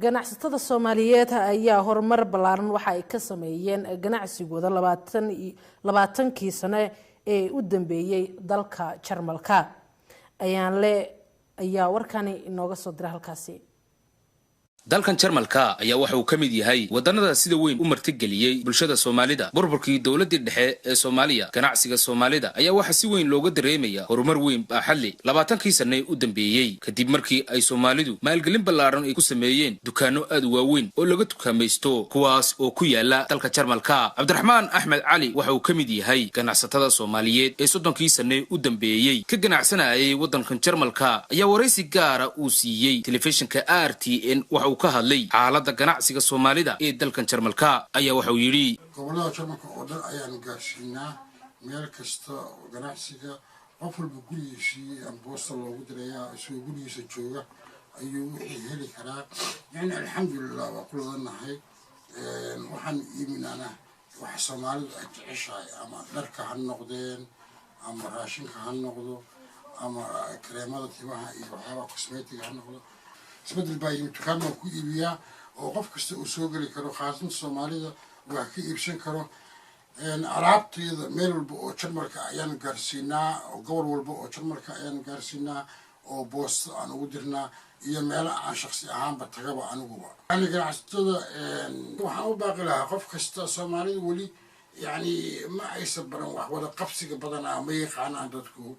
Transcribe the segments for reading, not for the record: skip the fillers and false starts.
ganacsatada Soomaaliyeed ayaa horumar ballaaran waxa ay ka sameeyeen ganacsigooda 20 sano ee u dambeeyay dalka Jarmalka ayaa warkani inooga soo diray halkaasi. dalkan Jarmalka ayaa waxa uu kamid yahay wadanada sida weyn u martigeliyay bulshada Soomaalida burburkii dawladda dhexe ee Soomaaliya ganacsiga Soomaalida ayaa waxa si weyn looga dareemaya horumar weyn baaxadle 20 sano u dambeeyay kadib markii ay Soomaalidu maalgelin ballaaran ay ku sameeyeen dukaano aad u waaweyn oo laga tukaamaysto kuwaas oo ku yaala dalka Jarmalka. Cabdiraxmaan Axmed Cali waxa uu kamid yahay ganacsatada Soomaaliyeed ee 30 sano u dambeeyay ka ganacsanayay wadankan Jarmalka ayaa wareysi gaar ah uu siiyay telefishinka RTN waxa ka hadlay xaaladda ganacsiga Soomaalida ee dalkan Jarmalka ayaa waxa uu yiri gobolada Jarmalka oo dhan ayaan gaarsiinaa meel kasta ganacsiga qof walba gurigiisii aan boosta loogu dirayaa isoo gurigiisa jooga ayuu wixii heli karaa yani alxamdulillah waa ku ladanahay waxaan iiminaana wax Soomaalidu ay jeceshahay ama dharka ha noqdeen ama raashinka ha noqdo ama kareemada timaha iyo waxyaaba cosmetic ha noqdo isbedel baa yimid dukaanka ku iibiyaa oo qof kasta uu soo gali karo khaasan Soomaalida wax ka iibsan karo alaabteeda meel walba oo Jarmalka ayaan gaarsiinaa oo gobol walba oo Jarmalka ayaan gaarsiinaa oo boosta aan ugu dirnaa iyo meel aan shakhsi ahaanba tagaba aniguba yani ganacsatada waxaan u baaqi lahaa qof kasta Soomaalida wali yani ma aysan baran wax wada qabsiga badan ama yaqaanaan dadku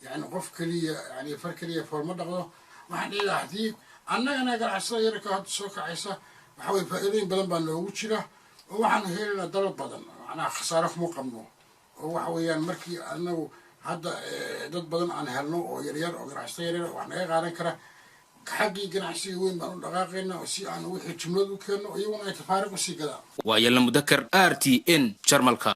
yani qof kaliya yani far kaliya forma dhaqdo waxaan ilaahdii annagana ganacsatada yarka hadda soo kacaysa waxa way faa'iidooyin badan baa noogu jira oo waxaan helnaa dalab badan macnaha khasaaro kuma qabno oo waxa weeyaan markii annagu hadda dad badan aan helno oo yaryar oo ganacsatada yaryar wax naga qaadan kara xaggii ganacsiga weyn baan u dhaqaaqaynaa oo si aan wixii jumlad u keenno iyaguna ay tafaariiq u sii gadaan waa yalla mudakar RTN Jarmalka.